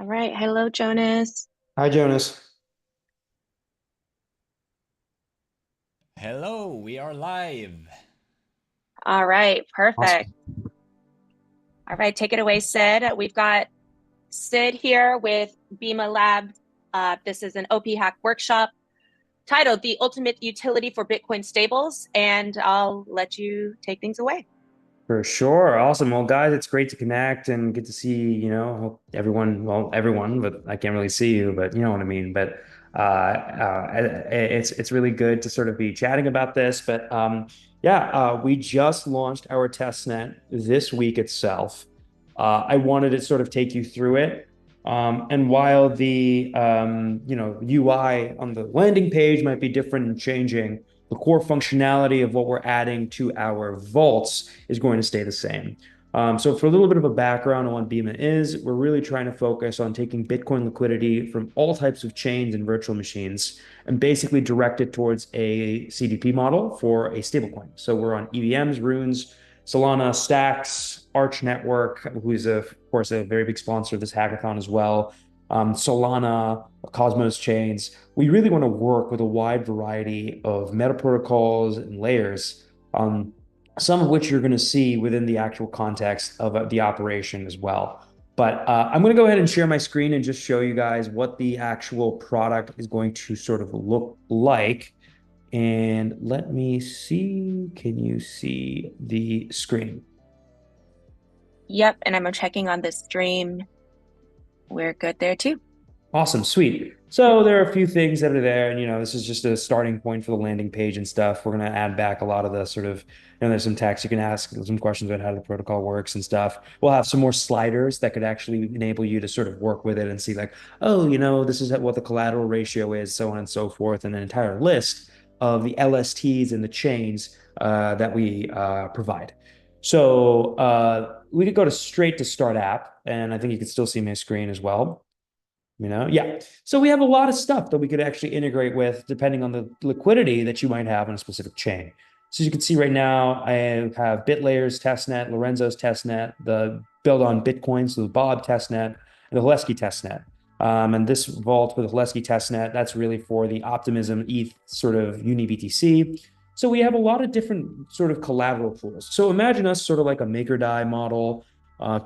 All right. Hello, Jonas. Hi, Jonas. Hello, we are live. All right. Perfect. Awesome. All right. Take it away, Sid. We've got Sid here with Bima Lab. This is an OP Hack workshop titled The Ultimate Utility for Bitcoin Stables. And I'll let you take things away. For sure. Awesome. Well, guys, it's great to connect and get to see, hope everyone, well, everyone, but I can't really see you, but you know what I mean. But it's really good to sort of be chatting about this. But yeah, we just launched our testnet this week itself. I wanted to sort of take you through it. And while the UI on the landing page might be different and changing, the core functionality of what we're adding to our vaults is going to stay the same. So for a little bit of a background on what Bima is, we're really trying to focus on taking Bitcoin liquidity from all types of chains and virtual machines and basically direct it towards a CDP model for a stablecoin. So we're on EVMs, Runes, Solana, Stacks, Arch Network, who is, of course, a very big sponsor of this hackathon as well. Solana, Cosmos chains. We really want to work with a wide variety of meta protocols and layers, some of which you're going to see within the actual context of the operation as well. But I'm going to go ahead and share my screen and just show you guys what the actual product is going to sort of look like. And let me see, can you see the screen? Yep. And I'm checking on the stream. We're good there too. Awesome, sweet. So there are a few things that are there, and this is just a starting point for the landing page and stuff. We're going to add back a lot of the sort of, there's some text you can ask, some questions about how the protocol works and stuff. We'll have some more sliders that could actually enable you to sort of work with it and see like, oh, this is what the collateral ratio is, so on and so forth, and an entire list of the LSTs and the chains that we provide. So we could go to straight to start app, and I think you can still see my screen as well. Yeah. So we have a lot of stuff that we could actually integrate with depending on the liquidity that you might have on a specific chain. So as you can see right now, I have BitLayer's testnet, Lorenzo's testnet, the build on Bitcoin, so the Bob testnet, and the Hleski testnet. And this vault with the Hleski testnet, that's really for the Optimism ETH sort of uni BTC. So we have a lot of different sort of collateral pools. So imagine us sort of like a MakerDAI model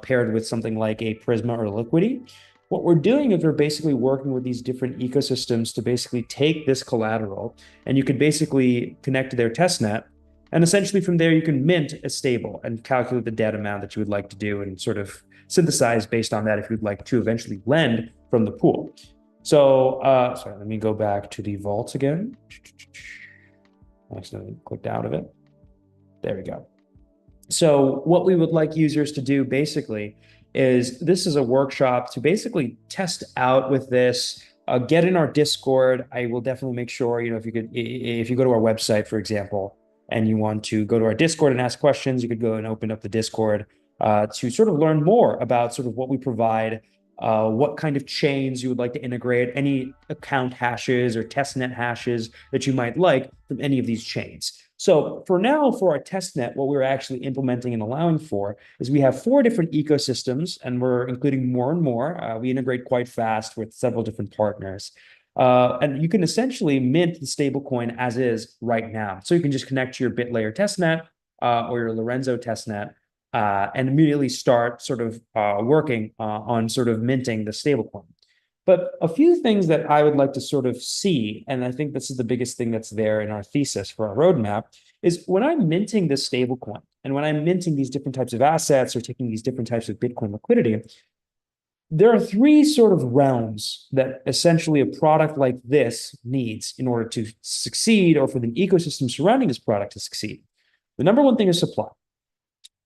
paired with something like a Prisma or Liquidity. What we're doing is we're basically working with these different ecosystems to basically take this collateral, and you could basically connect to their testnet. And essentially from there, you can mint a stable and calculate the debt amount that you would like to do and sort of synthesize based on that if you'd like to eventually lend from the pool. So, sorry, let me go back to the vaults again. I accidentally clicked out of it. There we go. So what we would like users to do basically is this is a workshop to basically test out with this. Get in our Discord. I will definitely make sure, if you go to our website, for example, and you want to go to our Discord and ask questions, you could go and open up the Discord to sort of learn more about sort of what we provide, what kind of chains you would like to integrate, any account hashes or testnet hashes that you might like from any of these chains. So for now, for our testnet, what we're actually implementing and allowing for is we have 4 different ecosystems, and we're including more and more. We integrate quite fast with several different partners. And you can essentially mint the stablecoin as is right now. So you can just connect to your BitLayer testnet or your Lorenzo testnet and immediately start sort of working on sort of minting the stablecoin. But a few things that I would like to sort of see, and I think this is the biggest thing that's there in our thesis for our roadmap, is when I'm minting this stablecoin and when I'm minting these different types of assets or taking these different types of Bitcoin liquidity, there are 3 sort of realms that essentially a product like this needs in order to succeed or for the ecosystem surrounding this product to succeed. The number one thing is supply,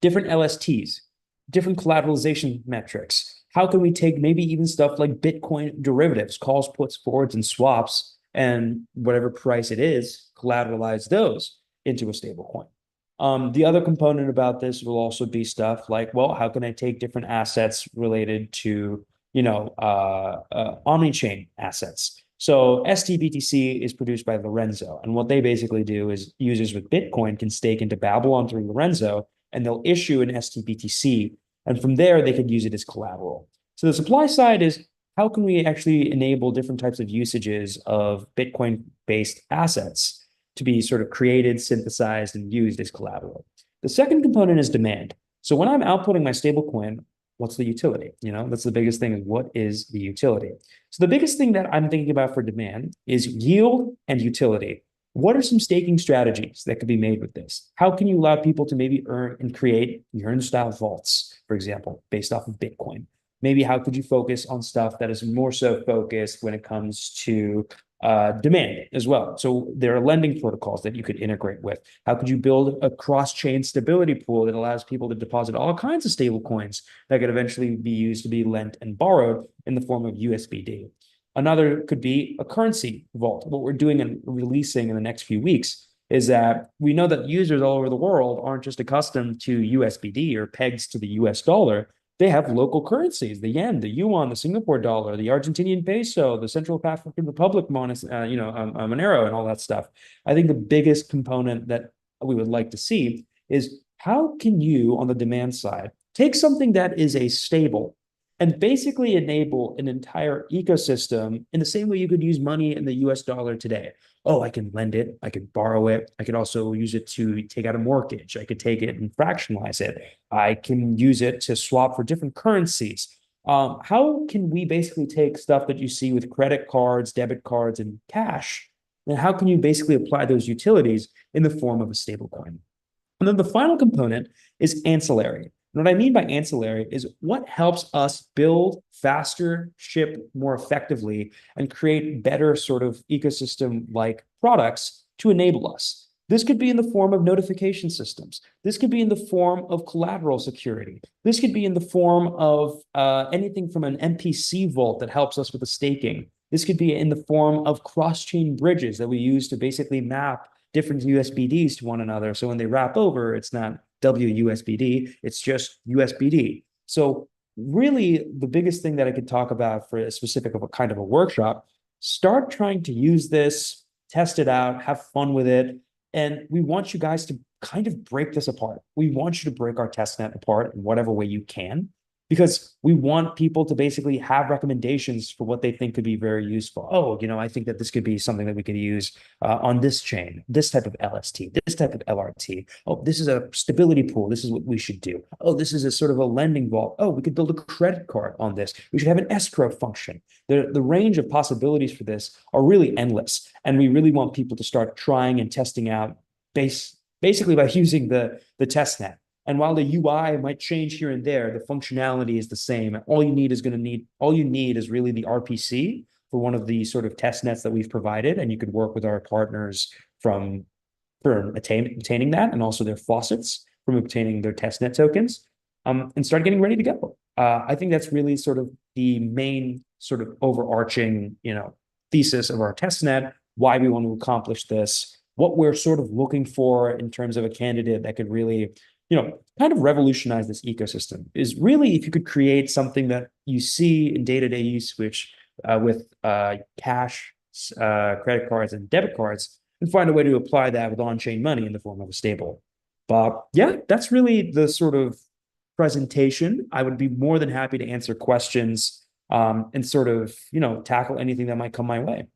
different LSTs, different collateralization metrics. How can we take maybe even stuff like Bitcoin derivatives, calls, puts, forwards, and swaps, and whatever price it is, collateralize those into a stable coin? The other component about this will also be stuff like, well, how can I take different assets related to, omni-chain assets? So STBTC is produced by Lorenzo, and what they basically do is users with Bitcoin can stake into Babylon through Lorenzo, and they'll issue an STBTC, and from there they could use it as collateral. So the supply side is how can we actually enable different types of usages of Bitcoin-based assets to be sort of created, synthesized, and used as collateral? The second component is demand. So when I'm outputting my stablecoin, what's the utility? That's the biggest thing is what is the utility? So the biggest thing that I'm thinking about for demand is yield and utility. What are some staking strategies that could be made with this? How can you allow people to maybe earn and create yearn style vaults, for example, based off of Bitcoin? Maybe how could you focus on stuff that is more so focused when it comes to demand as well? So there are lending protocols that you could integrate with. How could you build a cross-chain stability pool that allows people to deposit all kinds of stable coins that could eventually be used to be lent and borrowed in the form of USBD? Another could be a currency vault. What we're doing and releasing in the next few weeks is that we know that users all over the world aren't just accustomed to USBD or pegs to the US dollar. They have local currencies: the yen, the yuan, the Singapore dollar, the Argentinian peso, the Central African Republic monero, and all that stuff. I think the biggest component that we would like to see is how can you, on the demand side, take something that is a stable and basically enable an entire ecosystem in the same way you could use money in the US dollar today. Oh, I can lend it, I could borrow it, I could also use it to take out a mortgage, I could take it and fractionalize it, I can use it to swap for different currencies. How can we basically take stuff that you see with credit cards, debit cards, and cash, and how can you basically apply those utilities in the form of a stablecoin? And then the final component is ancillary. And what I mean by ancillary is what helps us build faster, ship more effectively, and create better sort of ecosystem-like products to enable us. This could be in the form of notification systems. This could be in the form of collateral security. This could be in the form of anything from an MPC vault that helps us with the staking. This could be in the form of cross-chain bridges that we use to basically map different USBDs to one another. So when they wrap over, it's not WUSBD, it's just USBD. So really the biggest thing that I could talk about for a specific of a kind of a workshop, start trying to use this, test it out, have fun with it. And we want you guys to kind of break this apart. We want you to break our testnet apart in whatever way you can, because we want people to basically have recommendations for what they think could be very useful. Oh, I think that this could be something that we could use on this chain, this type of LST, this type of LRT. Oh, this is a stability pool. This is what we should do. Oh, this is a sort of a lending vault. Oh, we could build a credit card on this. We should have an escrow function. The range of possibilities for this are really endless. And we really want people to start trying and testing out basically by using the testnet. And while the UI might change here and there, the functionality is the same. All you need is really the RPC for one of the sort of test nets that we've provided. And you could work with our partners for obtaining that, and also their faucets from obtaining their testnet tokens, and start getting ready to go. I think that's really sort of the main sort of overarching, thesis of our testnet, why we want to accomplish this, what we're sort of looking for in terms of a candidate that could really kind of revolutionize this ecosystem is really if you could create something that you see in day-to-day use, which with cash, credit cards, and debit cards, and find a way to apply that with on-chain money in the form of a stable. But yeah, that's really the sort of presentation. I would be more than happy to answer questions and sort of, tackle anything that might come my way.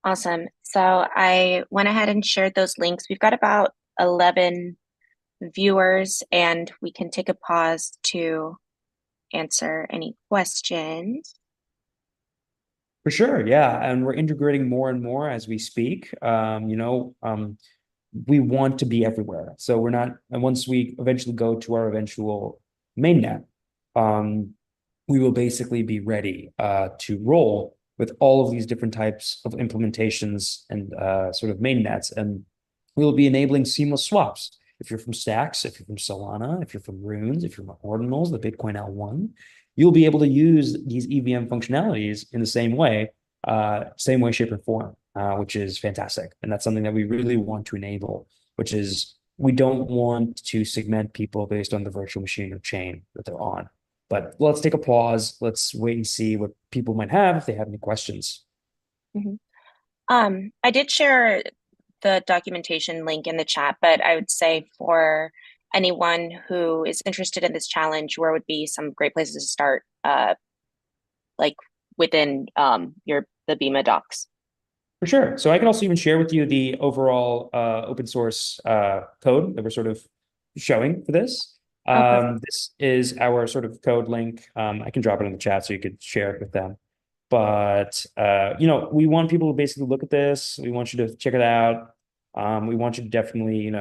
Awesome. So I went ahead and shared those links. We've got about 11 viewers, and we can take a pause to answer any questions. For sure, yeah, and we're integrating more and more as we speak. We want to be everywhere, so we're not. And once we eventually go to our eventual mainnet, we will basically be ready to roll with all of these different types of implementations and sort of mainnets, and we'll be enabling seamless swaps. If you're from Stacks, if you're from Solana, if you're from Runes, if you're from Ordinals, the Bitcoin L1, you'll be able to use these EVM functionalities in the same way, shape, or form, which is fantastic. And that's something that we really want to enable, which is we don't want to segment people based on the virtual machine or chain that they're on. But let's take a pause. Let's wait and see what people might have if they have any questions. I did share the documentation link in the chat, but I would say for anyone who is interested in this challenge, where would be some great places to start like within the Bima docs. For sure. So I can also even share with you the overall open source code that we're sort of showing for this. Okay. This is our sort of code link. I can drop it in the chat so you could share it with them. But we want people to basically look at this. We want you to check it out. We want you to definitely,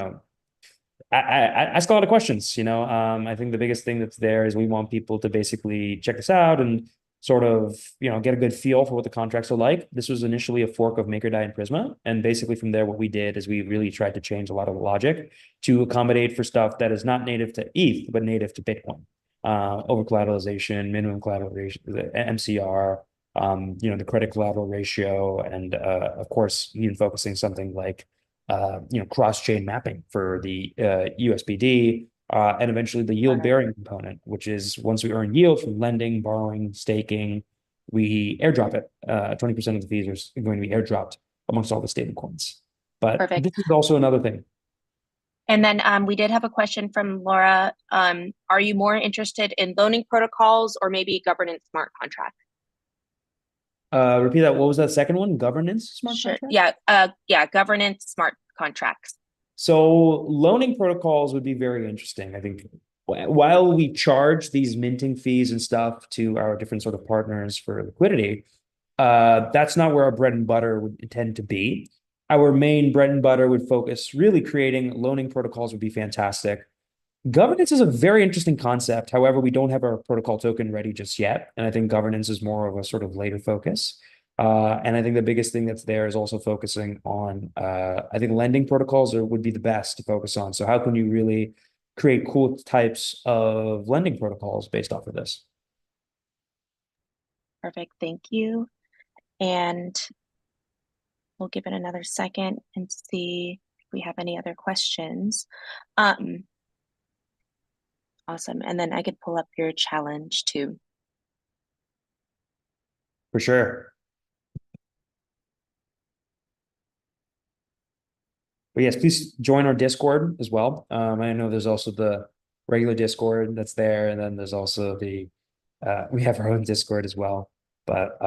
I ask a lot of questions. I think the biggest thing that's there is we want people to basically check this out and sort of, get a good feel for what the contracts are like. This was initially a fork of MakerDAI and Prisma. And basically from there, what we did is we really tried to change a lot of the logic to accommodate for stuff that is not native to ETH, but native to Bitcoin. Over collateralization, minimum collateralization, the MCR, the credit collateral ratio, and of course, even focusing something like cross-chain mapping for the USBD, and eventually the yield bearing component, which is once we earn yield from lending, borrowing, staking, we airdrop it. 20% of the fees are going to be airdropped amongst all the stable coins. But Perfect. this is also another thing. And then we did have a question from Laura. Are you more interested in loaning protocols or maybe governance smart contracts? Repeat that. What was that second one? Governance smart contract? Yeah, governance smart contracts. So loaning protocols would be very interesting. I think while we charge these minting fees and stuff to our different sort of partners for liquidity, that's not where our bread and butter would tend to be. Our main bread and butter would focus really creating loaning protocols would be fantastic. Governance is a very interesting concept. However, we don't have our protocol token ready just yet. And I think governance is more of a sort of later focus. And I think the biggest thing that's there is also focusing on, I think lending protocols would be the best to focus on. So how can you really create cool types of lending protocols based off of this? Perfect. Thank you. And we'll give it another second and see if we have any other questions. Awesome. And then I could pull up your challenge too. For sure. But yes, please join our Discord as well. I know there's also the regular Discord that's there, and then there's also we have our own Discord as well. But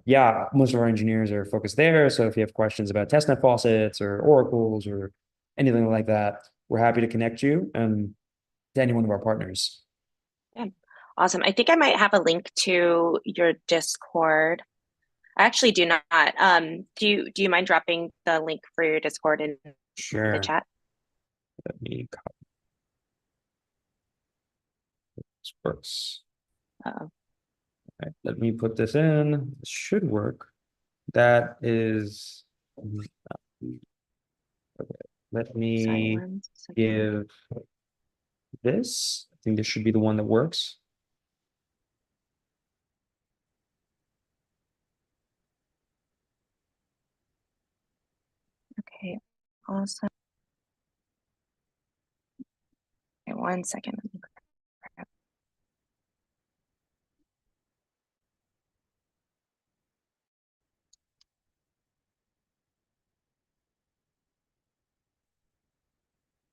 yeah, most of our engineers are focused there. So if you have questions about testnet faucets or oracles or anything like that, we're happy to connect you to any one of our partners. Yeah. Awesome. I think I might have a link to your Discord. I actually do not. Do you mind dropping the link for your Discord in Sure. the chat? Let me copy. This works. Uh-oh. Right, let me put this in. This should work. That is. Okay. Let me give this. I think this should be the one that works. Okay, awesome. Okay, 1 second.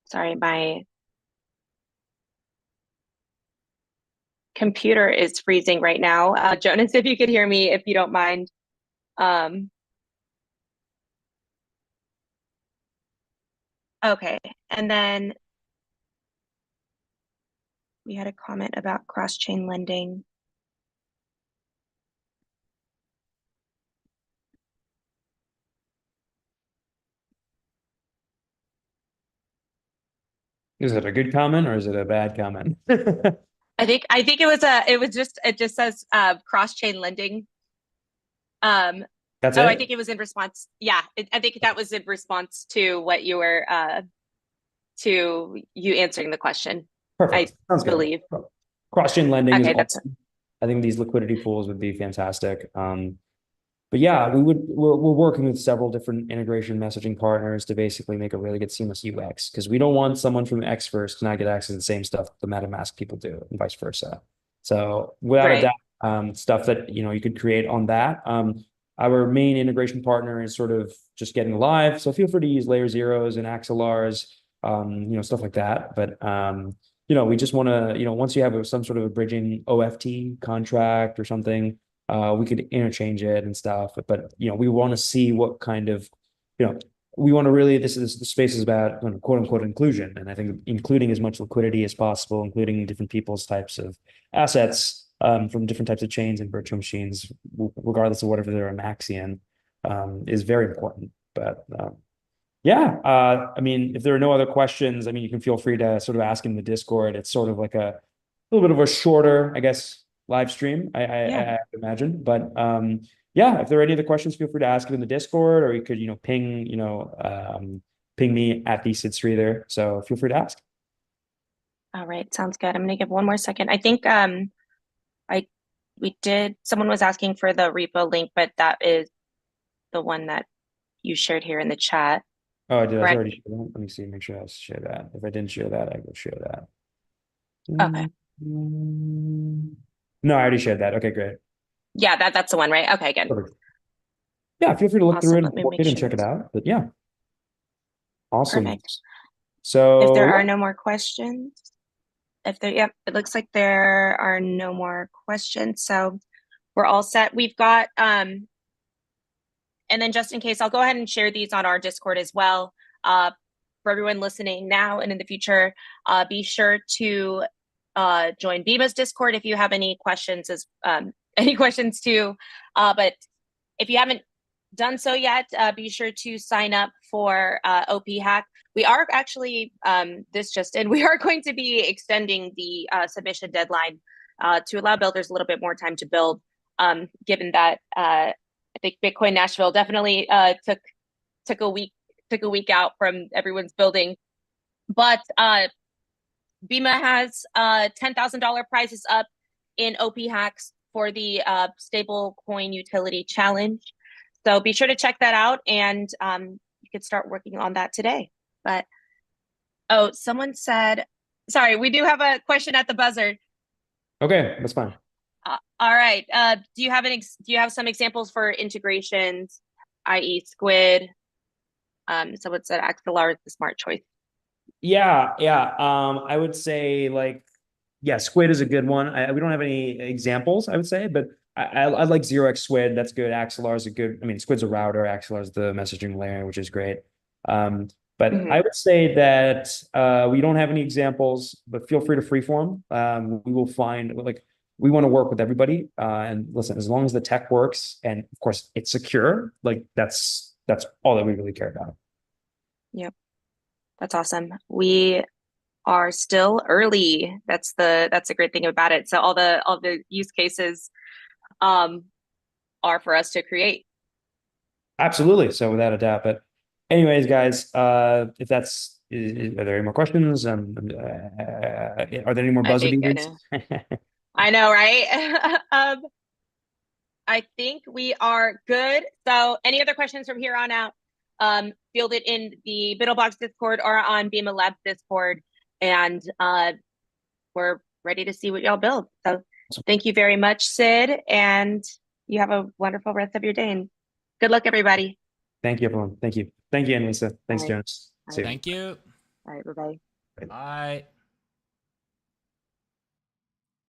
Sorry, my computer is freezing right now. Jonas, if you could hear me, if you don't mind. Okay, and then we had a comment about cross-chain lending. Is it a good comment or is it a bad comment? I think it just says cross-chain lending. That's it? I think it was in response. Yeah, I think that was in response to what you were to you answering the question. Perfect. Sounds good. Believe. Cross-chain lending Okay, is awesome. I think these liquidity pools would be fantastic. But yeah, we're working with several different integration messaging partners to basically make a really good seamless UX because we don't want someone from Xverse to not get access to the same stuff the MetaMask people do and vice versa. So without a doubt, stuff that you could create on that. Our main integration partner is sort of just getting live, so feel free to use layer zeros and axelars, stuff like that. But we just want to, once you have some sort of a bridging OFT contract or something, We could interchange it and stuff, but we want to see what kind of, we want to really, the space is about quote unquote inclusion. And I think including as much liquidity as possible, including different people's types of assets from different types of chains and virtual machines, regardless of whatever they're a maxi in, is very important. But yeah, I mean, if there are no other questions, I mean, you can feel free to sort of ask in the Discord. It's sort of like a little bit of a shorter, I guess, live stream, I imagine. But yeah, if there are any other questions, feel free to ask it in the Discord, or you could, ping me at the Sid Sri there. So feel free to ask. All right, sounds good. I'm gonna give one more second. I think someone was asking for the repo link, but that is the one that you shared here in the chat. Oh, did I correct? already share that? Let me see, make sure I share that. If I didn't share that, I will share that. Okay. No, I already shared that. Okay, great. Yeah, that's the one, right? Okay, good. Perfect. Yeah, feel free to look Awesome. through it Let me make and sure check it out. But yeah, awesome. Perfect. So if there are no more questions, yep, it looks like there are no more questions. So we're all set. We've got and then just in case, I'll go ahead and share these on our Discord as well. For everyone listening now and in the future, be sure to join Bima's Discord if you have any questions any questions too. But if you haven't done so yet, be sure to sign up for OP Hack. We are actually, this just in, we are going to be extending the submission deadline to allow builders a little bit more time to build, given that I think Bitcoin Nashville definitely took a week out from everyone's building. But Bima has $10,000 prizes up in OP Hacks for the stable coin utility challenge. So be sure to check that out, and you could start working on that today. But someone said, sorry, we do have a question at the buzzer. Okay, that's fine. All right. Do you have some examples for integrations, i.e. Squid? Someone said Axelar is the smart choice. Yeah. I would say Squid is a good one. We don't have any examples, I would say, but I like 0x Squid. That's good. Axelar is a good. I mean, Squid's a router. Axelar is the messaging layer, which is great. But I would say that we don't have any examples, but feel free to freeform. We will find we want to work with everybody. And listen, as long as the tech works and of course it's secure, that's all that we really care about. Yep. That's awesome. We are still early. That's a great thing about it. So all the use cases are for us to create. Absolutely. So without a doubt. But anyways, guys, if that's are there any more questions? Are there any more buzzer beaters? I know, right? I think we are good. So any other questions from here on out, field it in the BiddleBox Discord or on Bima Labs Discord, and we're ready to see what y'all build. So thank you very much, Sid, and you have a wonderful rest of your day, and good luck, everybody. Thank you, everyone. Thank you, and Lisa. Thanks, Right. Jonas. Thank you. All right, bye-bye. Bye.